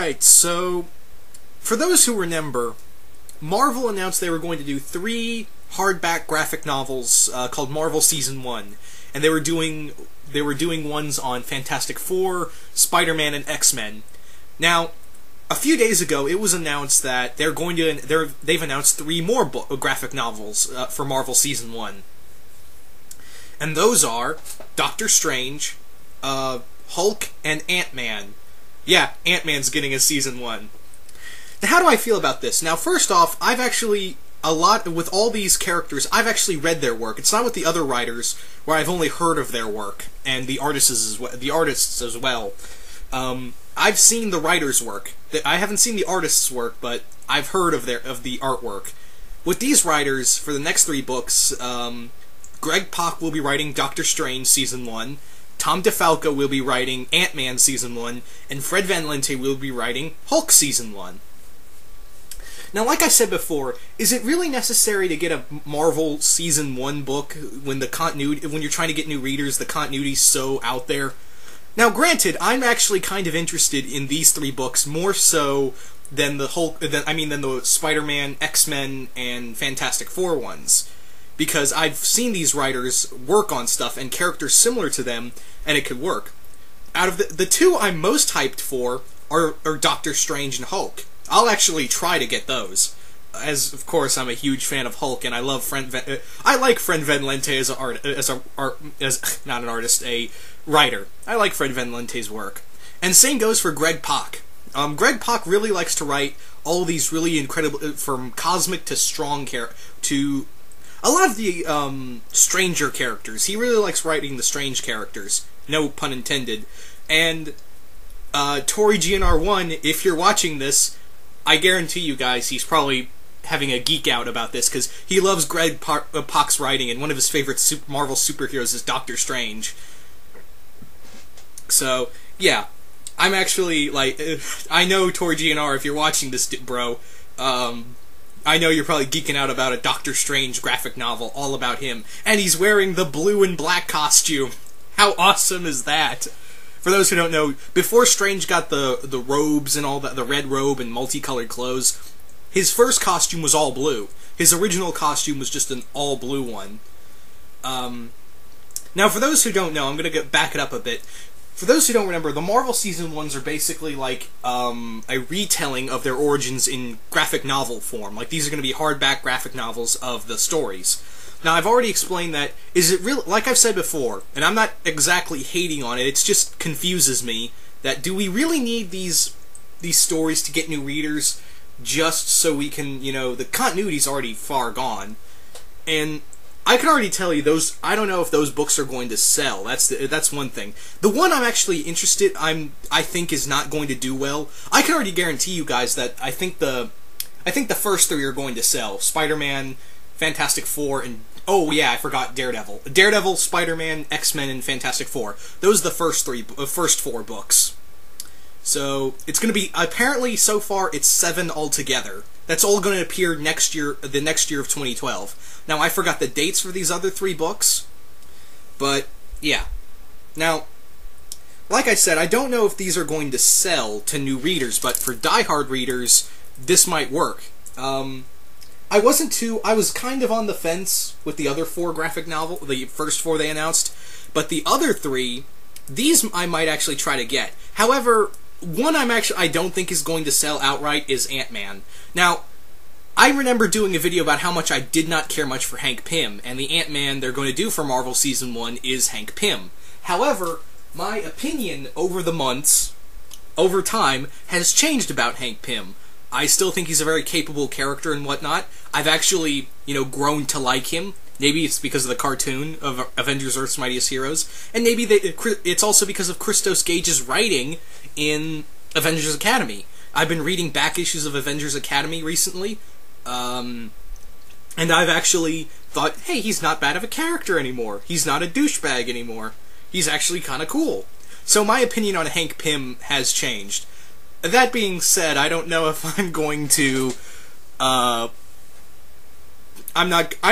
Alright, so for those who remember, Marvel announced they were going to do 3 hardback graphic novels called Marvel Season 1, and they were doing ones on Fantastic Four, Spider-Man, and X-Men. Now, a few days ago, it was announced that they've announced 3 more graphic novels for Marvel Season 1. And those are Doctor Strange, Hulk, and Ant-Man. Yeah, Ant-Man's getting a Season 1. Now, how do I feel about this? Now, first off, with all these characters, I've actually read their work. It's not with the other writers, where I've only heard of their work, and the artists as well. I've seen the writers' work. I haven't seen the artists' work, but I've heard of the artwork. With these writers, for the next 3 books, Greg Pak will be writing Doctor Strange Season 1, Tom DeFalco will be writing Ant-Man Season 1, and Fred Van Lente will be writing Hulk Season 1. Now, like I said before, is it really necessary to get a Marvel Season 1 book when you're trying to get new readers, the continuity's so out there? Now, granted, I'm actually kind of interested in these 3 books more so than the Spider-Man, X-Men, and Fantastic Four ones, because I've seen these writers work on stuff and characters similar to them, and it could work. Out of the 2 I'm most hyped for are Doctor Strange and Hulk. I'll actually try to get those, as of course I'm a huge fan of Hulk, and I love I like Fred Van Lente as not an artist, a writer. I like Fred Van Lente's work, and same goes for Greg Pak. Greg Pak really likes to write all these really incredible, from cosmic to strong to a lot of the stranger characters. He really likes writing the strange characters, no pun intended. And Tori GNR1, if you're watching this, I guarantee you guys he's probably having a geek out about this, because he loves Greg Pak's writing, and one of his favorite Marvel superheroes is Doctor Strange. So, yeah. I'm actually, I know Tori GNR, if you're watching this, bro, I know you're probably geeking out about a Doctor Strange graphic novel all about him, and he's wearing the blue and black costume. How awesome is that? For those who don't know, before Strange got the robes and all that, the red robe and multicolored clothes, his first costume was all blue. His original costume was just an all blue one. Now, for those who don't know, I'm going to back it up a bit. For those who don't remember, the Marvel Season 1s are basically like a retelling of their origins in graphic novel form. Like, these are going to be hardback graphic novels of the stories. Now, I've already explained that. Is it real? Like I've said before, and I'm not exactly hating on it, it just confuses me, that do we really need these stories to get new readers just so we can, the continuity's already far gone. And I can already tell you, I don't know if those books are going to sell. That's one thing. The one I'm actually interested, I think is not going to do well. I can already guarantee you guys that I think the first 3 are going to sell. Spider-Man, Fantastic Four, and oh yeah, I forgot Daredevil. Daredevil, Spider-Man, X-Men, and Fantastic Four. Those are the first 4 books. So it's going to be, apparently so far it's 7 altogether. That's all going to appear the next year of 2012. Now, I forgot the dates for these other 3 books, but yeah. Now, like I said, I don't know if these are going to sell to new readers, but for diehard readers, this might work. I was kind of on the fence with the other 4 graphic novels, the first 4 they announced, but the other 3, these I might actually try to get. However, one I don't think is going to sell outright is Ant-Man. Now, I remember doing a video about how much I did not care much for Hank Pym, and the Ant-Man they're going to do for Marvel Season 1 is Hank Pym. However, my opinion over the months, over time, has changed about Hank Pym. I still think he's a very capable character and whatnot. I've actually, grown to like him. Maybe it's because of the cartoon of Avengers Earth's Mightiest Heroes, and maybe it's also because of Christos Gage's writing in Avengers Academy. I've been reading back issues of Avengers Academy recently, and I've actually thought, hey, he's not bad of a character anymore. He's not a douchebag anymore. He's actually kind of cool. So my opinion on Hank Pym has changed. That being said, I don't know if I'm going to, I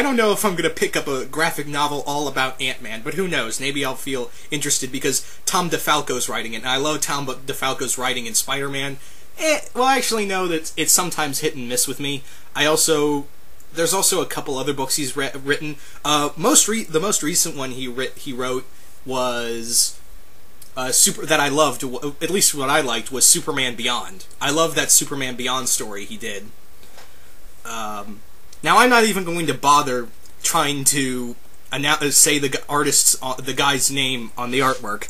don't know if I'm going to pick up a graphic novel all about Ant-Man, but who knows, maybe I'll feel interested because Tom DeFalco's writing it, and I love Tom DeFalco's writing in Spider-Man. Well, actually, no. That it's sometimes hit and miss with me. There's also a couple other books he's written. The most recent one he wrote was that I loved. At least what I liked was Superman Beyond. I love that Superman Beyond story he did. Now I'm not even going to bother trying to say the guy's name on the artwork.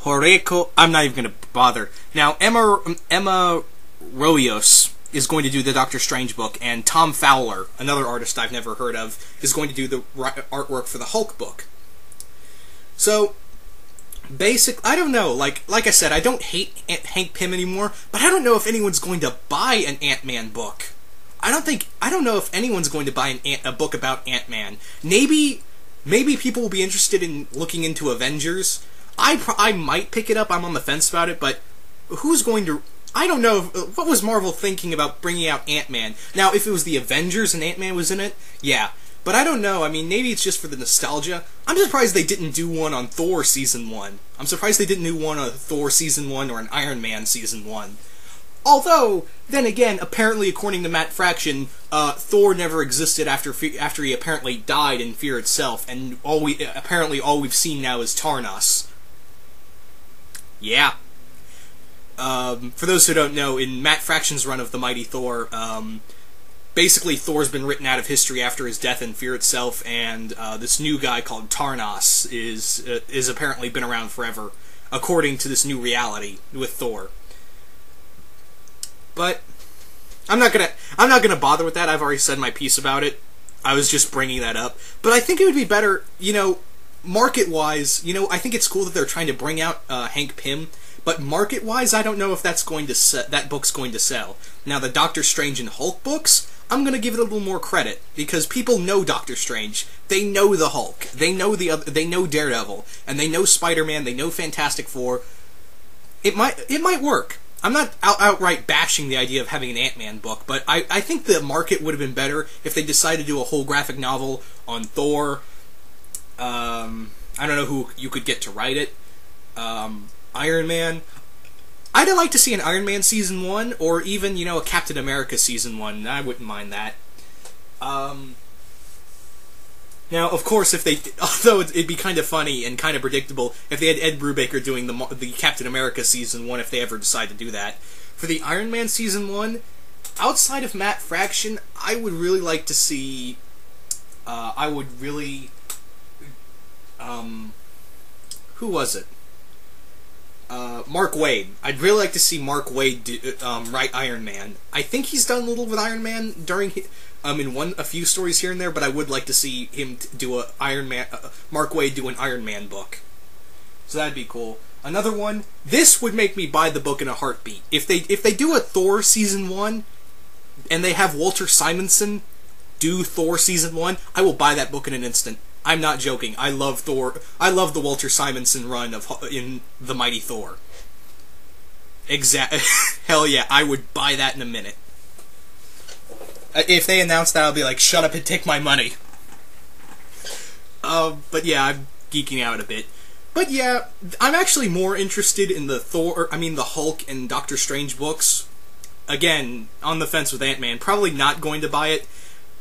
Horeko. I'm not even going to bother. Now Emma Royos is going to do the Doctor Strange book, and Tom Fowler, another artist I've never heard of, is going to do the artwork for the Hulk book. So, I don't know. Like I said, I don't hate Hank Pym anymore, but I don't know if anyone's going to buy an Ant-Man book. I don't know if anyone's going to buy a book about Ant-Man. Maybe people will be interested in looking into Avengers. I might pick it up. I'm on the fence about it, but who's going to... I don't know. What was Marvel thinking about bringing out Ant-Man? Now, if it was the Avengers and Ant-Man was in it, yeah. But I don't know. I mean, maybe it's just for the nostalgia. I'm surprised they didn't do one on Thor Season 1. I'm surprised they didn't do one on Thor Season 1 or an Iron Man Season 1. Although, then again, apparently according to Matt Fraction, Thor never existed after he apparently died in Fear itself, and apparently all we've seen now is Tarnos. Yeah. For those who don't know, in Matt Fraction's run of The Mighty Thor, basically Thor's been written out of history after his death in Fear itself, and this new guy called Tarnos is apparently been around forever, according to this new reality with Thor. But I'm not gonna bother with that. I've already said my piece about it. I was just bringing that up. But I think it would be better, market-wise. I think it's cool that they're trying to bring out Hank Pym. But market-wise, I don't know if that book's going to sell. Now, the Doctor Strange and Hulk books, I'm going to give it a little more credit, because people know Doctor Strange. They know the Hulk. They know they know Daredevil, and they know Spider-Man. They know Fantastic Four. It might work. I'm not outright bashing the idea of having an Ant-Man book, but I think the market would have been better if they decided to do a whole graphic novel on Thor. I don't know who you could get to write it. Iron Man. I'd like to see an Iron Man Season 1, or even, a Captain America Season 1. I wouldn't mind that. Now, of course, although it'd be kind of funny and kind of predictable if they had Ed Brubaker doing the Captain America Season 1, if they ever decide to do that. For the Iron Man Season 1, outside of Matt Fraction, I would really like to see... who was it? Mark Waid. I'd really like to see Mark Waid write Iron Man. I think he's done a little with Iron Man during in a few stories here and there, but I would like to see him do Mark Waid do an Iron Man book. So that'd be cool. Another one. This would make me buy the book in a heartbeat. If they do a Thor Season 1 and they have Walter Simonson do Thor Season 1, I will buy that book in an instant. I'm not joking. I love Thor. I love the Walter Simonson run in The Mighty Thor. Hell yeah, I would buy that in a minute. If they announce that, I'll be like, shut up and take my money. But yeah, I'm geeking out a bit. But yeah, I'm actually more interested in the Hulk and Doctor Strange books. Again, on the fence with Ant-Man. Probably not going to buy it,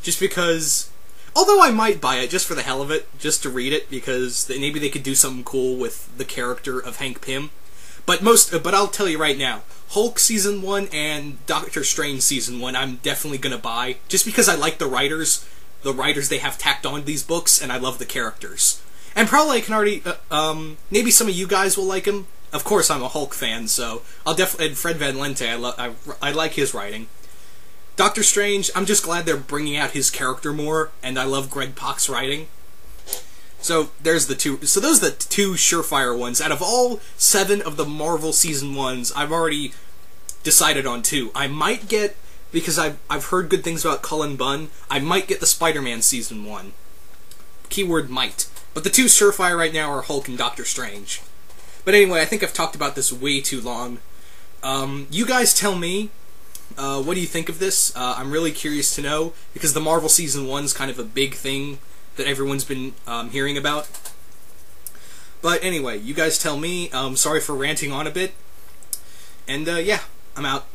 just because... Although I might buy it just for the hell of it, just to read it, because maybe they could do something cool with the character of Hank Pym. But I'll tell you right now, Hulk Season 1 and Doctor Strange Season 1 I'm definitely gonna buy, just because I like the writers they have tacked on these books, and I love the characters. And probably I can already, maybe some of you guys will like him. Of course I'm a Hulk fan, so I'll definitely, and Fred Van Lente, I like his writing. Doctor Strange, I'm just glad they're bringing out his character more, and I love Greg Pak's writing. So there's the two. So those are the two surefire ones. Out of all 7 of the Marvel Season 1s, I've already decided on 2. I might get, because I've heard good things about Cullen Bunn, I might get the Spider-Man Season 1. Keyword might. But the 2 surefire right now are Hulk and Doctor Strange. But anyway, I think I've talked about this way too long. You guys tell me, what do you think of this? I'm really curious to know, because the Marvel Season 1's kind of a big thing that everyone's been hearing about. But anyway, you guys tell me. Sorry for ranting on a bit. And yeah, I'm out.